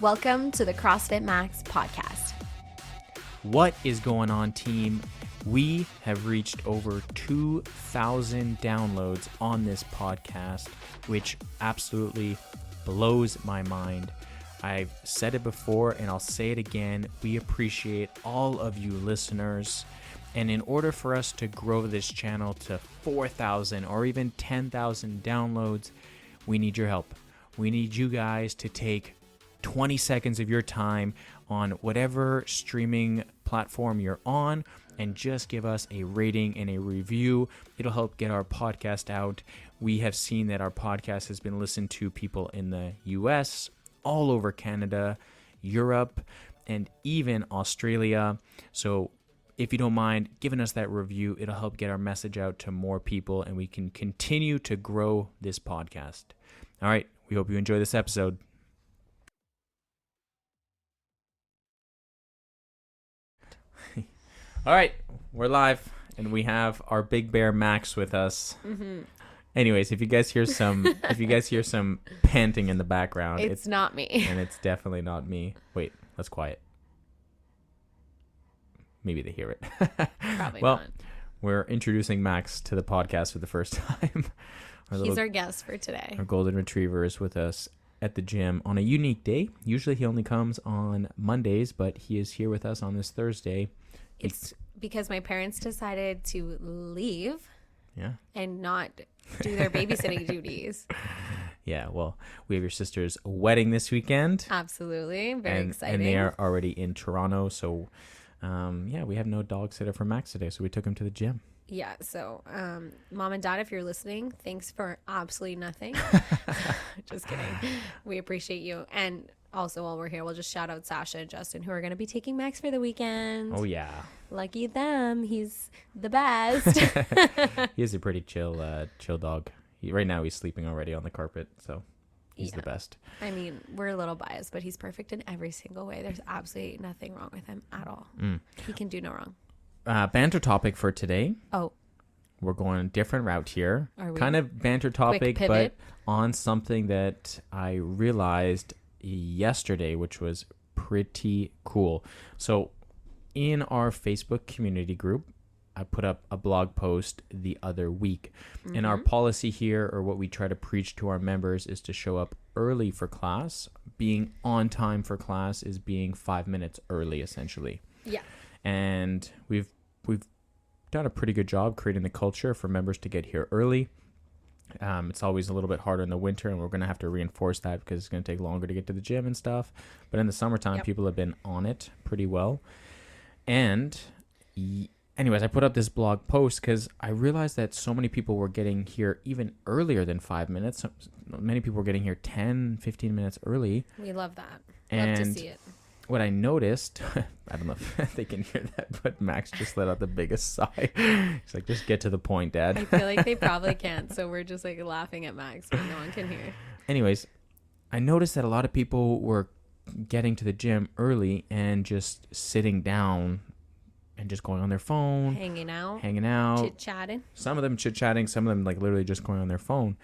Welcome to the CrossFit Max podcast. What is going on, team? We have reached over 2,000 downloads on this podcast, which absolutely blows my mind. I've said it before and I'll say it again. We appreciate all of you listeners. And in order for us to grow this channel to 4,000 or even 10,000 downloads, we need your help. We need you guys to take 20 seconds of your time on whatever streaming platform you're on and just give us a rating and a review. It'll help get our podcast out. We have seen that our podcast has been listened to people in the US, all over Canada, Europe, and even Australia. So if you don't mind giving us that review, it'll help get our message out to more people and we can continue to grow this podcast. All right, we hope you enjoy this episode. All right, we're live, and we have our big bear Max with us. Mm-hmm. Anyways, if you guys hear some panting in the background, it's not me, and it's definitely not me. Wait, let's quiet. Maybe they hear it. Probably well, not. We're introducing Max to the podcast for the first time. He's our guest for today. Our golden retriever is with us at the gym on a unique day. Usually he only comes on Mondays, but he is here with us on this Thursday. It's because my parents decided to leave and not do their babysitting duties. Yeah, well, we have your sister's wedding this weekend. Absolutely. Very exciting. And they are already in Toronto. So, we have no dog sitter for Max today. So we took him to the gym. Yeah. So, Mom and Dad, if you're listening, thanks for absolutely nothing. Just kidding. We appreciate you. And also, while we're here, we'll just shout out Sasha and Justin, who are going to be taking Max for the weekend. Oh, yeah. Lucky them. He's the best. He is a pretty chill dog. Right now, he's sleeping already on the carpet, so he's the best. I mean, we're a little biased, but he's perfect in every single way. There's absolutely nothing wrong with him at all. He can do no wrong. Banter topic for today. Oh. We're going a different route here. Are we? Kind of banter topic, but on something that I realized yesterday, which was pretty cool. So in our Facebook community group, I put up a blog post the other week. Mm-hmm. And our policy here, or what we try to preach to our members, is to show up early for class. Being on time for class is being 5 minutes early, essentially. Yeah. And we've done a pretty good job creating the culture for members to get here early. It's always a little bit harder in the winter, and we're going to have to reinforce that because it's going to take longer to get to the gym and stuff. But in the summertime, people have been on it pretty well. And anyways, I put up this blog post because I realized that so many people were getting here even earlier than 5 minutes. So many people were getting here 10, 15 minutes early. We love that. And love to see it. What I noticed, I don't know if they can hear that, but Max just let out the biggest sigh. He's like, just get to the point, Dad. I feel like they probably can't, so we're just like laughing at Max, but no one can hear. Anyways, I noticed that a lot of people were getting to the gym early and just sitting down and just going on their phone. Hanging out. Chit-chatting. Some of them chit-chatting, some of them like literally just going on their phone.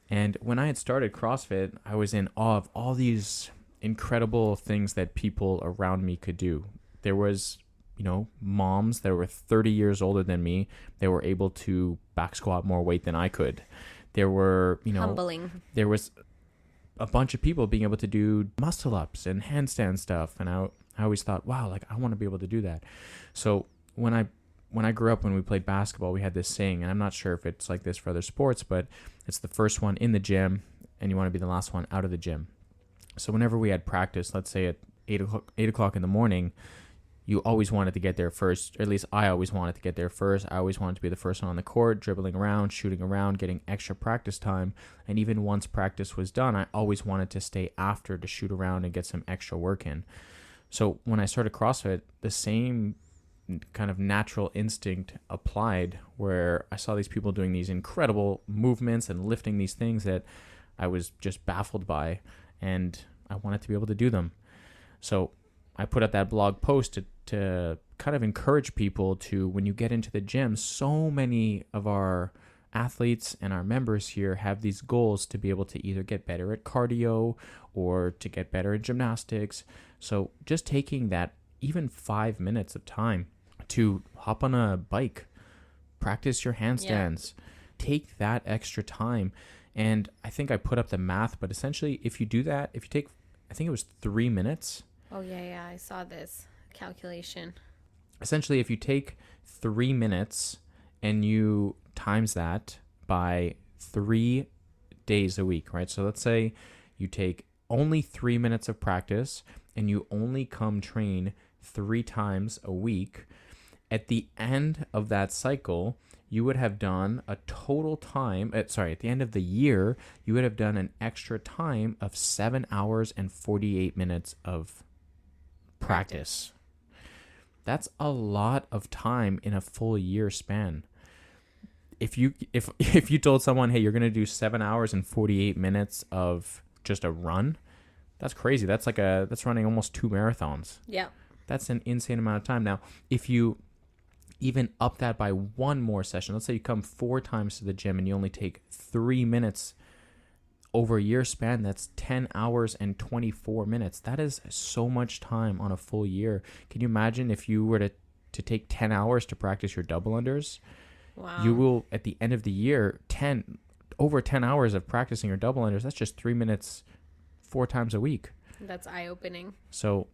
And when I had started CrossFit, I was in awe of all these incredible things that people around me could do. There was, moms that were 30 years older than me. They were able to back squat more weight than I could. There were, humbling. There was a bunch of people being able to do muscle ups and handstand stuff. And I always thought, wow, like I want to be able to do that. So when I grew up, when we played basketball, we had this saying, and I'm not sure if it's like this for other sports, but it's the first one in the gym and you want to be the last one out of the gym. So whenever we had practice, let's say at 8 o'clock in the morning, you always wanted to get there first, or at least I always wanted to get there first. I always wanted to be the first one on the court, dribbling around, shooting around, getting extra practice time. And even once practice was done, I always wanted to stay after to shoot around and get some extra work in. So when I started CrossFit, the same kind of natural instinct applied, where I saw these people doing these incredible movements and lifting these things that I was just baffled by. And I wanted to be able to do them. So I put up that blog post to kind of encourage people to, when you get into the gym, so many of our athletes and our members here have these goals to be able to either get better at cardio or to get better at gymnastics. So just taking that even 5 minutes of time to hop on a bike, practice your handstands, take that extra time. And I think I put up the math, but essentially if you do that, if you take, I think it was 3 minutes. Oh, yeah, I saw this calculation. Essentially, if you take 3 minutes and you times that by 3 days a week, right? So let's say you take only 3 minutes of practice and you only come train 3 times a week. At the end of that cycle, you would have done a total time, at the end of the year, you would have done an extra time of 7 hours and 48 minutes of practice. That's a lot of time in a full year span. If you told someone, hey, you're going to do 7 hours and 48 minutes of just a run, that's crazy. That's running almost 2 marathons. Yeah. That's an insane amount of time. Now, if you even up that by one more session, let's say you come 4 times to the gym and you only take 3 minutes over a year span, that's 10 hours and 24 minutes. That is so much time on a full year. Can you imagine if you were to take 10 hours to practice your double unders? Wow. You will, at the end of the year, over 10 hours of practicing your double unders. That's just 3 minutes 4 times a week. That's eye-opening. So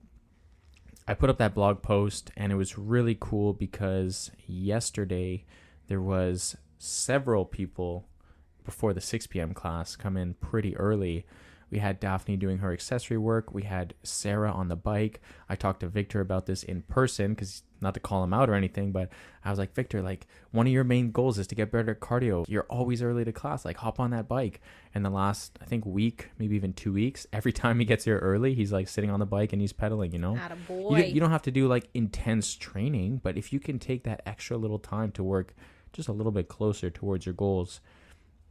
I put up that blog post, and it was really cool because yesterday there was several people before the 6 p.m. class come in pretty early. We had Daphne doing her accessory work. We had Sarah on the bike. I talked to Victor about this in person, because not to call him out or anything, but I was like, Victor, like, one of your main goals is to get better at cardio. You're always early to class. Like, hop on that bike. And the last, I think, week, maybe even 2 weeks, every time he gets here early, he's like sitting on the bike and he's pedaling, you know? Attaboy. You don't have to do like intense training, but if you can take that extra little time to work just a little bit closer towards your goals,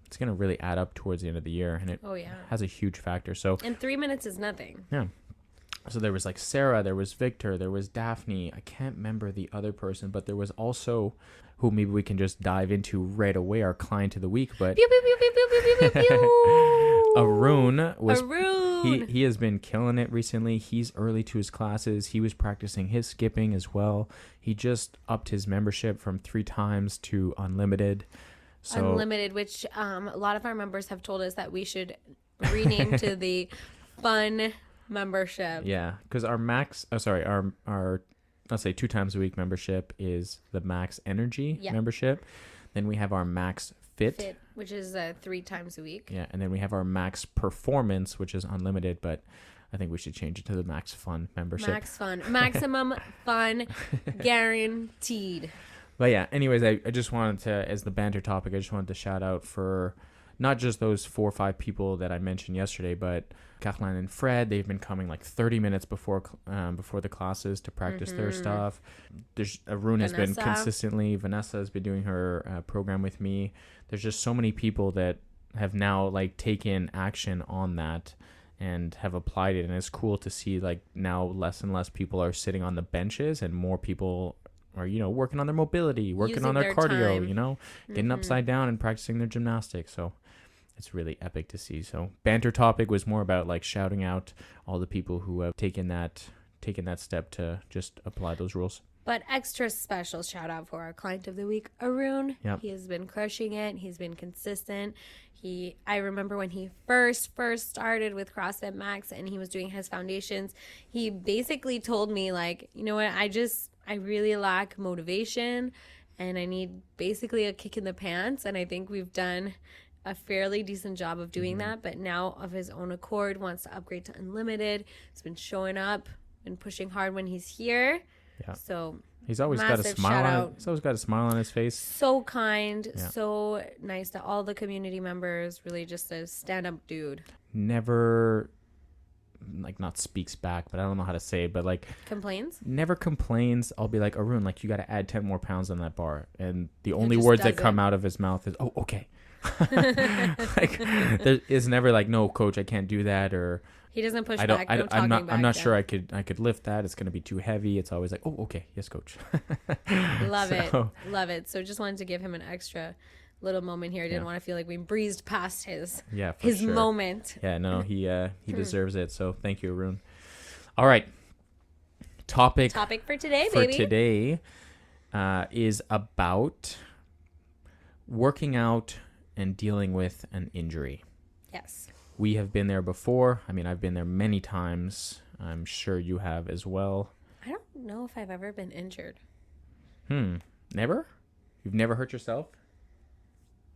it's going to really add up towards the end of the year, and it has a huge factor. So, and 3 minutes is nothing. Yeah. So there was like Sarah, there was Victor, there was Daphne. I can't remember the other person, but there was also, who maybe we can just dive into right away, our client of the week. But Pew, pew, pew, pew, pew, pew, pew, pew. Arun was Arun. he has been killing it recently. He's early to his classes. He was practicing his skipping as well. He just upped his membership from 3 times to unlimited. So, Unlimited, which a lot of our members have told us that we should rename to the fun membership. Yeah, because our max, our let's say 2 times a week membership is the max energy membership. Then we have our max fit, which is 3 times a week. Yeah, and then we have our max performance, which is unlimited, but I think we should change it to the max fun membership. Max fun, maximum fun, guaranteed. But yeah, anyways, I just wanted to, as the banter topic, I just wanted to shout out for not just those 4 or 5 people that I mentioned yesterday, but Kathleen and Fred. They've been coming like 30 minutes before the classes to practice their stuff. There's Arun has been consistently. Vanessa has been doing her program with me. There's just so many people that have now like taken action on that and have applied it, and it's cool to see like now less and less people are sitting on the benches and more people are, you know, working on their mobility, working using on their cardio, time. you know, getting upside down and practicing their gymnastics. So it's really epic to see. So banter topic was more about like shouting out all the people who have taken that step to just apply those rules. But extra special shout out for our client of the week, Arun. Yep. He has been crushing it. He's been consistent. I remember when he first started with CrossFit Max and he was doing his foundations, he basically told me like, you know what, I really lack motivation and I need basically a kick in the pants. And I think we've done a fairly decent job of doing that. But now of his own accord wants to upgrade to unlimited. He's been showing up and pushing hard when he's here. Yeah. So he's always got a smile. He's always got a smile on his face. So kind, so nice to all the community members. Really, just a stand-up dude. Never, like, not speaks back, but I don't know how to say it. But like, complains. Never complains. I'll be like, Arun, like, you got to add 10 more pounds on that bar, and the only words that come out of his mouth is, "Oh, okay." Like, there is never like, "No, coach, I can't do that," or he doesn't push back. I'm not sure I could lift that. It's going to be too heavy. It's always like, "Oh, okay, yes, coach." Love it. So just wanted to give him an extra little moment here. I didn't Yeah. want to feel like we breezed past his Yeah, for sure. moment. Yeah, no, he deserves it. So thank you, Arun. All right. Topic for today, for baby. today is about working out and dealing with an injury. Yes. We have been there before. I mean, I've been there many times. I'm sure you have as well. I don't know if I've ever been injured. Never? You've never hurt yourself?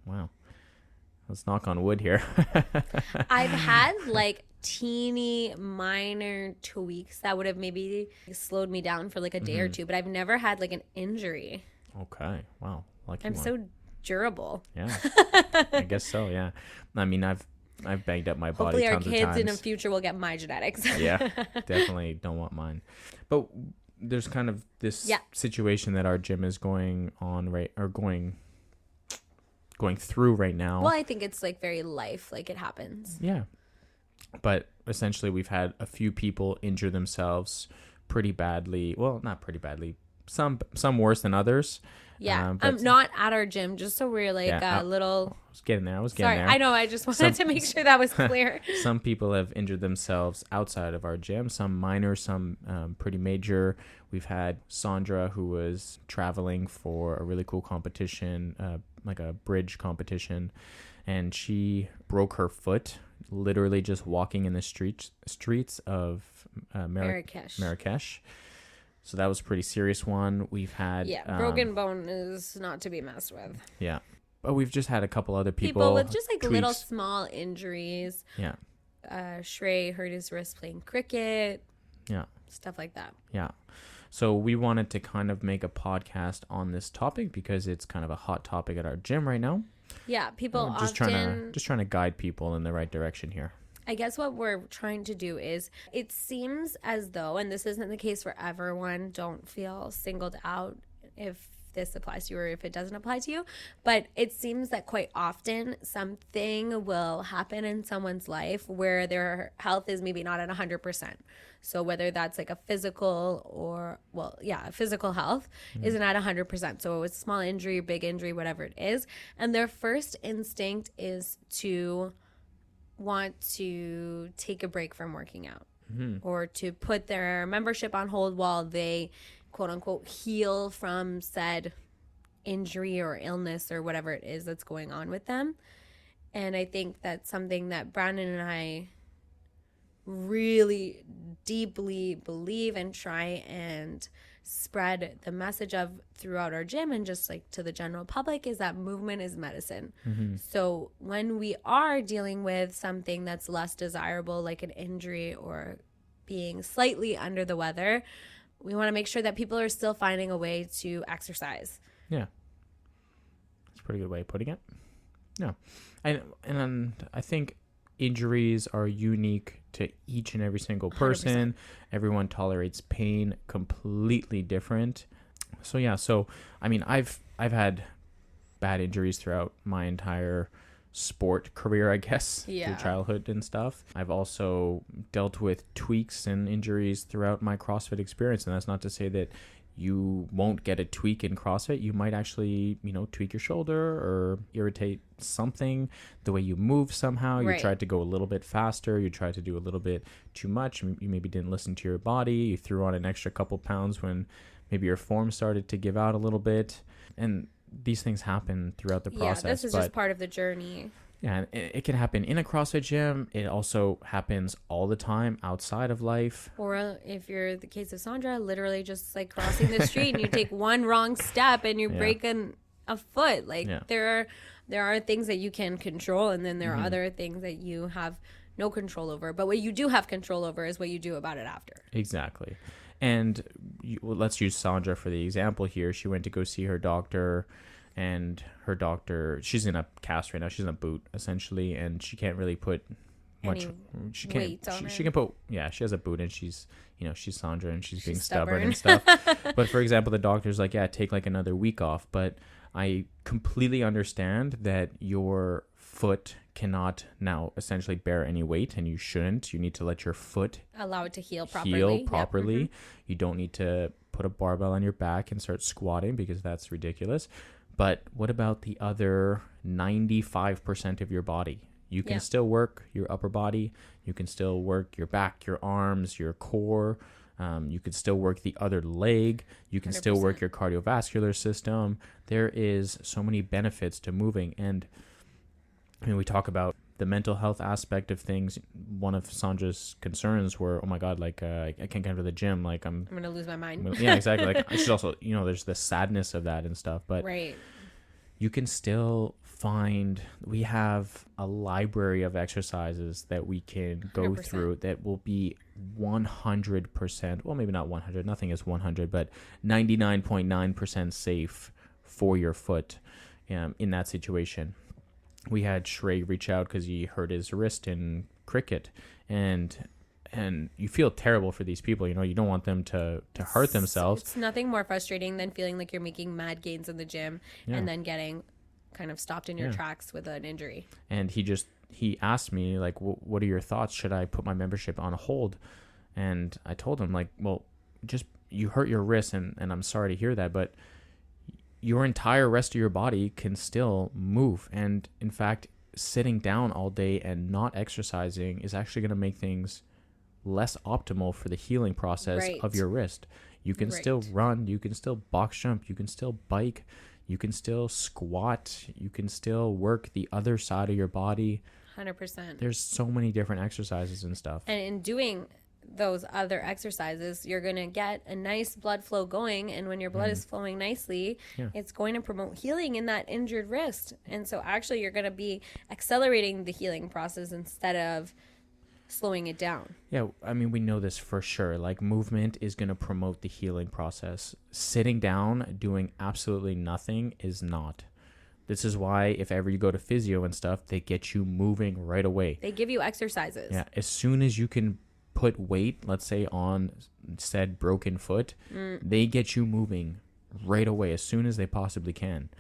Wow. Let's knock on wood here. I've had like teeny minor tweaks that would have maybe slowed me down for like a day or two, but I've never had like an injury. Okay. Wow. Lucky I'm one. so durable. Yeah. I guess so, yeah. I mean, I've banged up my body Hopefully our tons of kids times. in the future will get my genetics. Yeah, definitely don't want mine. But there's kind of this situation that our gym is going through right now. Well, I think it's like very life, like it happens. Yeah. But essentially we've had a few people injure themselves pretty badly. Well, not pretty badly. Some worse than others. Yeah. But Not at our gym, just so we're like Yeah, a little... I was getting there. Sorry, I know. I just wanted to make sure that was clear. Some people have injured themselves outside of our gym, some minor, some pretty major. We've had Sandra, who was traveling for a really cool competition, like a bridge competition, and she broke her foot literally just walking in the streets of Marrakesh. So that was a pretty serious one. We've had... Yeah, broken bone is not to be messed with. Yeah. But we've just had a couple other People with just like tweaks. little small injuries. Yeah. Shrey hurt his wrist playing cricket. Yeah. Stuff like that. Yeah. So we wanted to kind of make a podcast on this topic because it's kind of a hot topic at our gym right now. Yeah, people just often... trying to guide people in the right direction here. I guess what we're trying to do is, it seems as though, and this isn't the case for everyone, don't feel singled out if this applies to you or if it doesn't apply to you, but it seems that quite often something will happen in someone's life where their health is maybe not at 100%. So whether that's like a physical or, a physical health isn't at 100%. So it's a small injury, big injury, whatever it is. And their first instinct is to want to take a break from working out or to put their membership on hold while they quote unquote heal from said injury or illness or whatever it is that's going on with them. And I think that's something that Brandon and I really deeply believe and try and spread the message of throughout our gym and just like to the general public is that movement is medicine. So when we are dealing with something that's less desirable, like an injury or being slightly under the weather, we want to make sure that people are still finding a way to exercise. Yeah. That's a pretty good way of putting it. Yeah. And I think injuries are unique to each and every single person. 100%. Everyone tolerates pain completely different. So yeah, I mean, I've had bad injuries throughout my entire sport career, I guess, through childhood and stuff. I've also dealt with tweaks and injuries throughout my CrossFit experience, and that's not to say that you won't get a tweak in CrossFit. You might actually, tweak your shoulder or irritate something, the way you move somehow. You tried to go a little bit faster. You tried to do a little bit too much. You maybe didn't listen to your body. You threw on an extra couple pounds when maybe your form started to give out a little bit. And these things happen throughout the process. Yeah, this is just part of the journey. Yeah, it can happen in a CrossFit gym. It also happens all the time outside of life. Or if you're the case of Sandra, literally just like crossing the street and you take one wrong step and you break a foot. Like there are things that you can control, and then there are other things that you have no control over. But what you do have control over is what you do about it after. Exactly. And let's use Sandra for the example here. She went to go see her doctor. And her doctor, she's in a cast right now. She's in a boot essentially, and she can't really put much. She can't. Weight on She her. can put. Yeah, she has a boot, and she's Sandra, and she's being stubborn and stuff. But for example, the doctor's like, yeah, take like another week off. But I completely understand that your foot cannot now essentially bear any weight, and you shouldn't. You need to let your foot allow it to heal properly. You don't need to put a barbell on your back and start squatting, because that's ridiculous. But what about the other 95% of your body? You can still work your upper body. You can still work your back, your arms, your core. You can still work the other leg. You can 100%. still work your cardiovascular system. There is so many benefits to moving. And I mean, we talk about the mental health aspect of things. One of Sandra's concerns were, oh my God, like I can't get to the gym. Like I'm going to lose my mind. yeah, exactly. Like I should also, there's the sadness of that and stuff. But Right. you can still we have a library of exercises that we can go 100%. through that will be 100%, well, maybe not 100, nothing is 100, but 99.9% safe for your foot in that situation. We had Shrey reach out because he hurt his wrist in cricket, and you feel terrible for these people. You don't want them to hurt themselves. It's nothing more frustrating than feeling like you're making mad gains in the gym and then getting kind of stopped in your tracks with an injury. And he asked me, like, what are your thoughts? Should I put my membership on hold? And I told him, like, well, just you hurt your wrist, and I'm sorry to hear that, but your entire rest of your body can still move. And in fact, sitting down all day and not exercising is actually going to make things less optimal for the healing process of your wrist. You can still run, you can still box jump, you can still bike, you can still squat, you can still work the other side of your body. 100%. There's so many different exercises and stuff. And in doing those other exercises, you're going to get a nice blood flow going. And when your blood is flowing nicely, it's going to promote healing in that injured wrist. And so actually you're going to be accelerating the healing process instead of slowing it down. Yeah, I mean, we know this for sure. Like, movement is going to promote the healing process. Sitting down, doing absolutely nothing is not. This is why if ever you go to physio and stuff, they get you moving right away. They give you exercises. Yeah, as soon as you can put weight, let's say, on said broken foot, they get you moving right away as soon as they possibly can.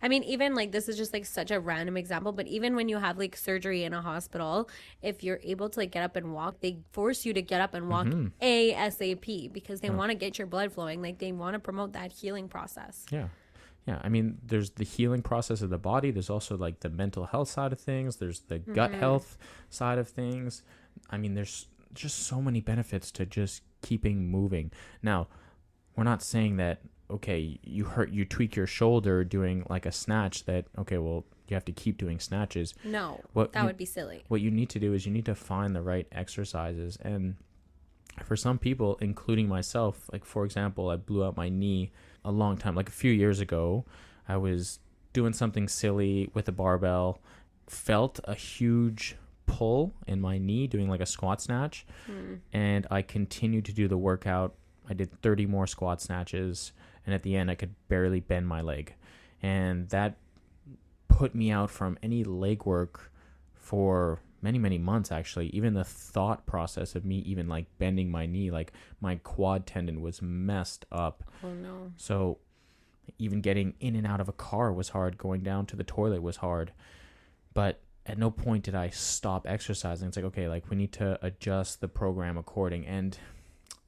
I mean, even like, this is just like such a random example, but even when you have like surgery in a hospital, if you're able to like get up and walk, they force you to get up and walk ASAP because they want to get your blood flowing. Like, they want to promote that healing process. Yeah. Yeah. I mean, there's the healing process of the body. There's also like the mental health side of things. There's the gut health side of things. I mean, there's just so many benefits to just keeping moving. Now, we're not saying that, okay, you tweak your shoulder doing like a snatch, that, okay, well, you have to keep doing snatches. No, would be silly. What you need to do is you need to find the right exercises. And for some people, including myself, like, for example, I blew out my knee a long time, like a few years ago. I was doing something silly with a barbell, felt a huge pull in my knee doing like a squat snatch, and I continued to do the workout. I did 30 more squat snatches, and at the end I could barely bend my leg, and that put me out from any leg work for many months. Actually, even the thought process of me even like bending my knee, like my quad tendon was messed up. Oh no. So even getting in and out of a car was hard, going down to the toilet was hard. But at no point did I stop exercising. It's like, okay, like, we need to adjust the program according. And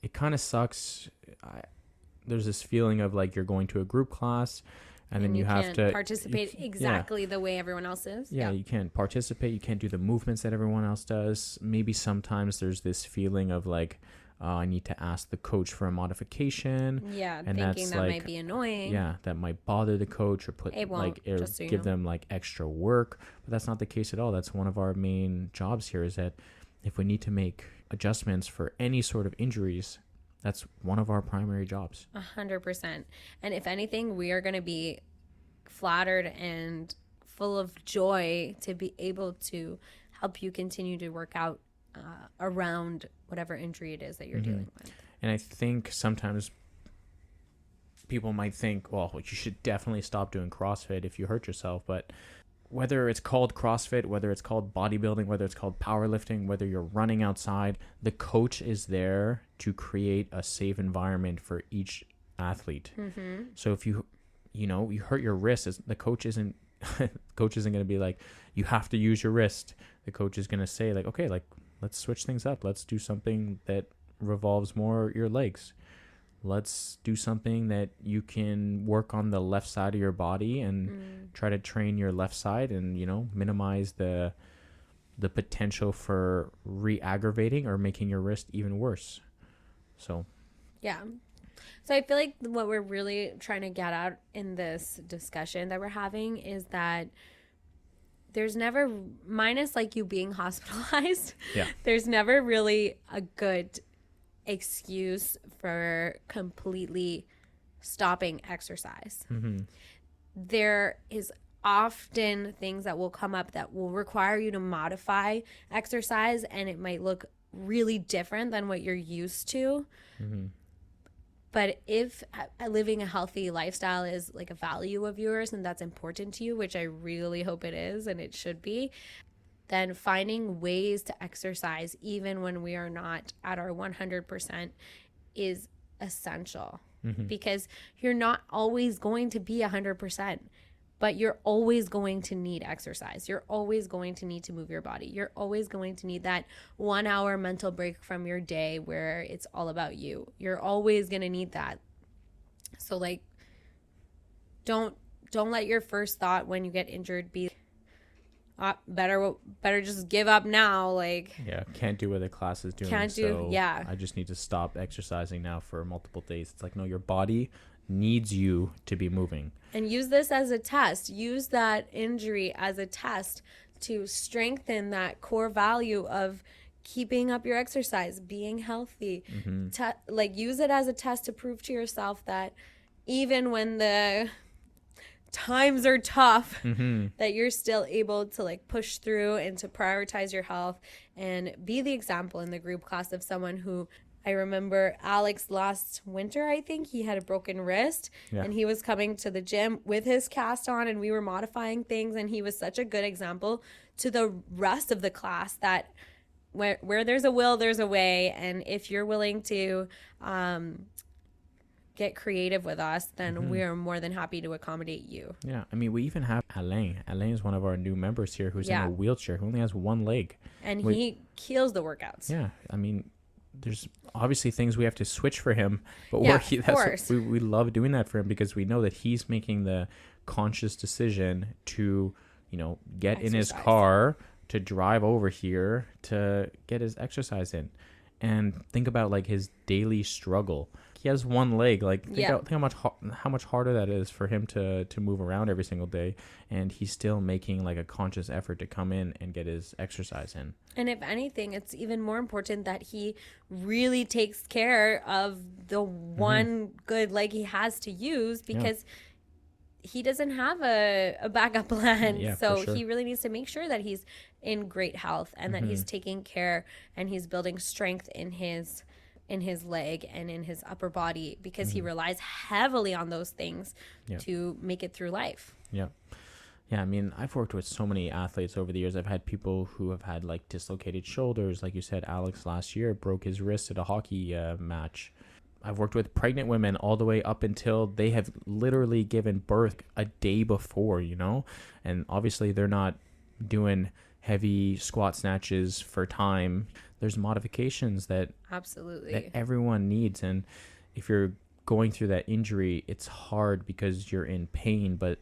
it kind of sucks. There's this feeling of like you're going to a group class and then you have to participate exactly the way everyone else is. Yeah, you can't participate. You can't do the movements that everyone else does. Maybe sometimes there's this feeling of like, I need to ask the coach for a modification. Yeah, and thinking that might be annoying. Yeah, that might bother the coach or give them like extra work. But that's not the case at all. That's one of our main jobs here, is that if we need to make adjustments for any sort of injuries, that's one of our primary jobs. 100%. And if anything, we are going to be flattered and full of joy to be able to help you continue to work out around whatever injury it is that you're dealing with. And I think sometimes people might think, well, you should definitely stop doing CrossFit if you hurt yourself. But whether it's called CrossFit, whether it's called bodybuilding, whether it's called powerlifting, whether you're running outside, the coach is there to create a safe environment for each athlete. So if you hurt your wrist, the coach isn't going to be like, you have to use your wrist. The coach is going to say like, okay, like, let's switch things up. Let's do something that revolves more your legs. let's do something that you can work on the left side of your body and try to train your left side and, minimize the potential for re-aggravating or making your wrist even worse. So yeah. So I feel like what we're really trying to get out in this discussion that we're having is that there's never, minus like you being hospitalized, there's never really a good excuse for completely stopping exercise. There is often things that will come up that will require you to modify exercise, and it might look really different than what you're used to. But if living a healthy lifestyle is like a value of yours and that's important to you, which I really hope it is and it should be, then finding ways to exercise even when we are not at our 100% is essential. Because you're not always going to be 100%. But you're always going to need exercise. You're always going to need to move your body. You're always going to need that 1 hour mental break from your day where it's all about you. You're always going to need that. So like, don't let your first thought when you get injured be, better just give up now. Like, can't do what the class is doing. I just need to stop exercising now for multiple days. It's like, no, your body needs you to be moving. And use this as a test. Use that injury as a test to strengthen that core value of keeping up your exercise, being healthy. Use it as a test to prove to yourself that even when the times are tough, that you're still able to like push through and to prioritize your health and be the example in the group class of someone who, I remember Alex last winter, I think he had a broken wrist and he was coming to the gym with his cast on and we were modifying things, and he was such a good example to the rest of the class that where there's a will, there's a way. And if you're willing to get creative with us, then we are more than happy to accommodate you. Yeah. I mean, we even have Alain. Alain is one of our new members here who's in a wheelchair, who only has one leg. And he kills the workouts. Yeah. I mean, there's obviously things we have to switch for him, but we love doing that for him because we know that he's making the conscious decision to, get in his car, to drive over here, to get his exercise in. And think about like his daily struggle. He has one leg. Like think how much harder that is for him to move around every single day, and he's still making like a conscious effort to come in and get his exercise in. And if anything, it's even more important that he really takes care of the one good leg he has to use, because he doesn't have a backup plan. So he really needs to make sure that he's in great health and that he's taking care and he's building strength in his leg and in his upper body, because he relies heavily on those things to make it through life. Yeah, I mean, I've worked with so many athletes over the years. I've had people who have had like dislocated shoulders. Like you said, Alex last year broke his wrist at a hockey match. I've worked with pregnant women all the way up until they have literally given birth a day before, and obviously they're not doing heavy squat snatches for time. There's modifications that everyone needs. And if you're going through that injury, it's hard because you're in pain, but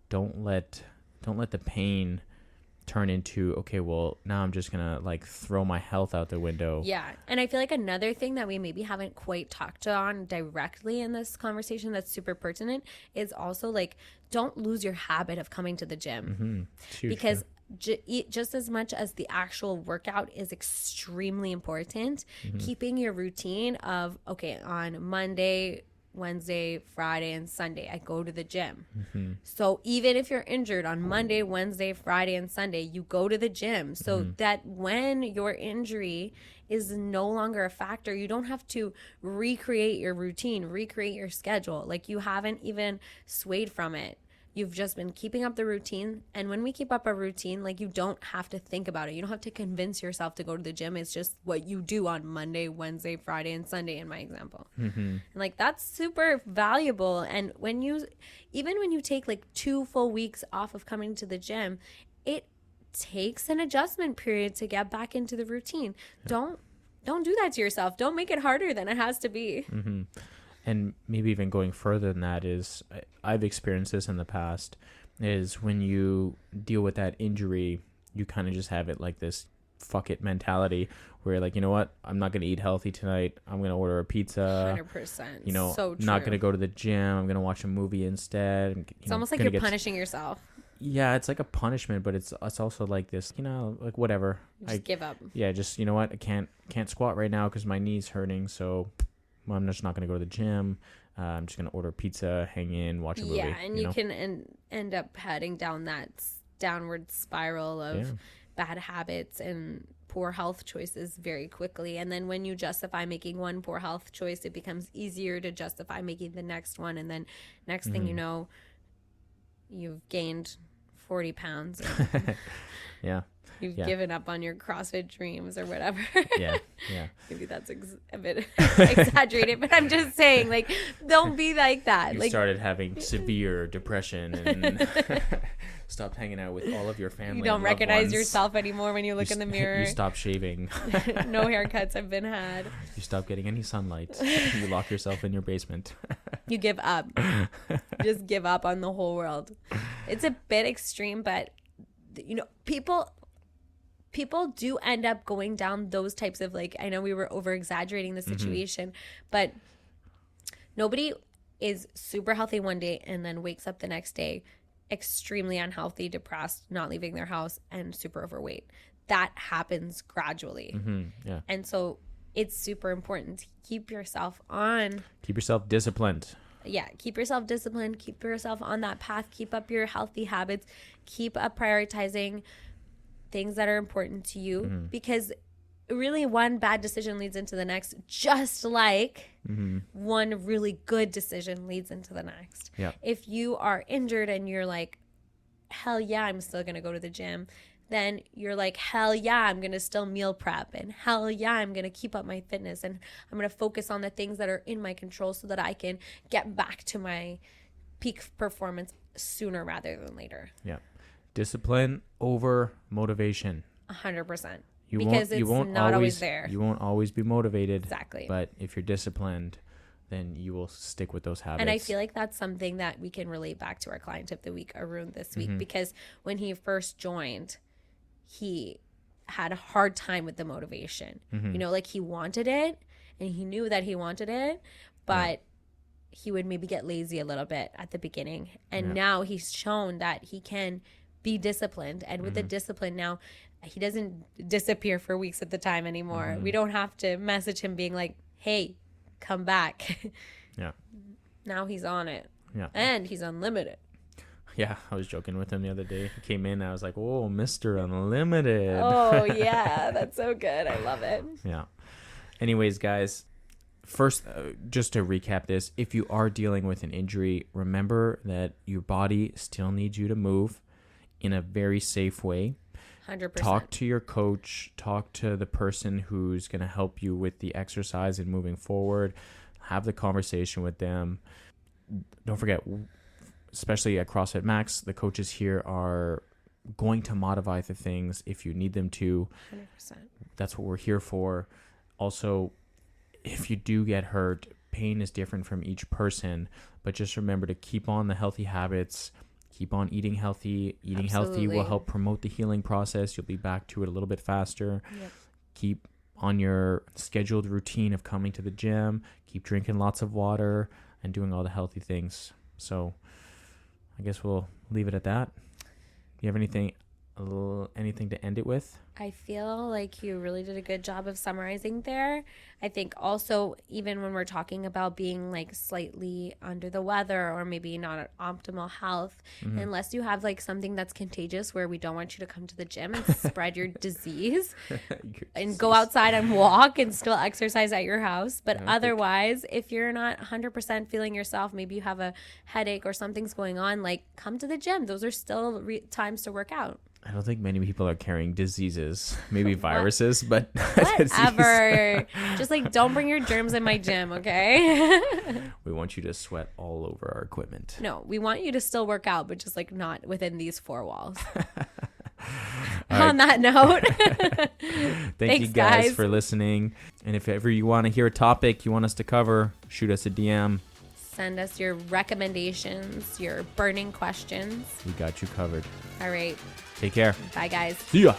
don't let the pain turn into, okay, well, now I'm just gonna like throw my health out the window. Yeah. And I feel like another thing that we maybe haven't quite talked on directly in this conversation that's super pertinent is also like, don't lose your habit of coming to the gym. Because just as much as the actual workout is extremely important, keeping your routine of, okay, on Monday, Wednesday, Friday, and Sunday, I go to the gym. So even if you're injured on Monday, Wednesday, Friday, and Sunday, you go to the gym so that when your injury is no longer a factor, you don't have to recreate your routine, recreate your schedule. Like you haven't even swayed from it. You've just been keeping up the routine. And when we keep up a routine, like you don't have to think about it. You don't have to convince yourself to go to the gym. It's just what you do on Monday, Wednesday, Friday, and Sunday in my example. And like that's super valuable. And even when you take like 2 full weeks off of coming to the gym, it takes an adjustment period to get back into the routine. Don't do that to yourself. Don't make it harder than it has to be. And maybe even going further than that is, I've experienced this in the past, is when you deal with that injury, you kind of just have it like this fuck it mentality where you're like, you know what, I'm not going to eat healthy tonight. I'm going to order a pizza. 100%. You know, so true. not going to go to the gym. I'm going to watch a movie instead. It's almost like you're punishing yourself. Yeah, it's like a punishment, but it's also like this, you know, like whatever. Just give up. Yeah, just, you know what, I can't squat right now because my knee's hurting, so I'm just not going to go to the gym. I'm just going to order pizza, hang in, watch a movie. Yeah, and you can end up heading down that downward spiral of bad habits and poor health choices very quickly. And then when you justify making one poor health choice, it becomes easier to justify making the next one. And then next thing you know, you've gained 40 pounds. Yeah. You've given up on your CrossFit dreams or whatever. Yeah. Maybe that's a bit exaggerated, but I'm just saying, like, don't be like that. You like, started having severe depression and stopped hanging out with all of your family. You don't and recognize loved ones. yourself anymore when you look in the mirror. You stop shaving. No haircuts have been had. You stop getting any sunlight. You lock yourself in your basement. You give up. Just give up on the whole world. It's a bit extreme, but, you know, people do end up going down those types of, like, I know we were over exaggerating the situation, but nobody is super healthy one day and then wakes up the next day extremely unhealthy, depressed, not leaving their house, and super overweight. That happens gradually. Yeah. And so it's super important to keep yourself disciplined. Yeah, keep yourself disciplined, keep yourself on that path, keep up your healthy habits, keep up prioritizing things that are important to you, because really one bad decision leads into the next, just like one really good decision leads into the next. Yeah. If you are injured and you're like, hell yeah, I'm still going to go to the gym, then you're like, hell yeah, I'm going to still meal prep, and hell yeah, I'm going to keep up my fitness, and I'm going to focus on the things that are in my control so that I can get back to my peak performance sooner rather than later. Yeah. Discipline over motivation. 100%. You because won't it's not always there. You won't always be motivated. Exactly. But if you're disciplined, then you will stick with those habits. And I feel like that's something that we can relate back to our client of the week, Arun, this week, because when he first joined, he had a hard time with the motivation. You know, like he wanted it and he knew that he wanted it, but he would maybe get lazy a little bit at the beginning. And now he's shown that he can be disciplined. And with the discipline now, he doesn't disappear for weeks at the time anymore. We don't have to message him being like, hey, come back. Yeah. Now he's on it. Yeah. And he's unlimited. Yeah, I was joking with him the other day. He came in and I was like, oh, Mr. Unlimited. Oh, yeah. That's so good. I love it. Yeah. Anyways, guys, first, just to recap this, if you are dealing with an injury, remember that your body still needs you to move in a very safe way. 100%. Talk to your coach. Talk to the person who's going to help you with the exercise and moving forward. Have the conversation with them. Don't forget, especially at CrossFit Max, the coaches here are going to modify the things if you need them to. 100%. That's what we're here for. Also, if you do get hurt, pain is different from each person, but just remember to keep on the healthy habits. Keep on eating healthy. Eating healthy will help promote the healing process. You'll be back to it a little bit faster. Yep. Keep on your scheduled routine of coming to the gym. Keep drinking lots of water and doing all the healthy things. So I guess we'll leave it at that. You have anything to end it with? I feel like you really did a good job of summarizing there. I think also, even when we're talking about being like slightly under the weather or maybe not at optimal health, unless you have like something that's contagious where we don't want you to come to the gym and spread your disease and go outside and walk and still exercise at your house. But otherwise, if you're not 100% feeling yourself, maybe you have a headache or something's going on, like come to the gym. Those are still times to work out. I don't think many people are carrying diseases, maybe viruses, but whatever. Just like don't bring your germs in my gym, okay? We want you to sweat all over our equipment. No, we want you to still work out, but just like not within these four walls. On that note, Thank you Thanks, guys guys. for listening. And if ever you want to hear a topic you want us to cover, shoot us a DM. send us your recommendations, your burning questions. We got you covered. All right. Take care. Bye, guys. See ya.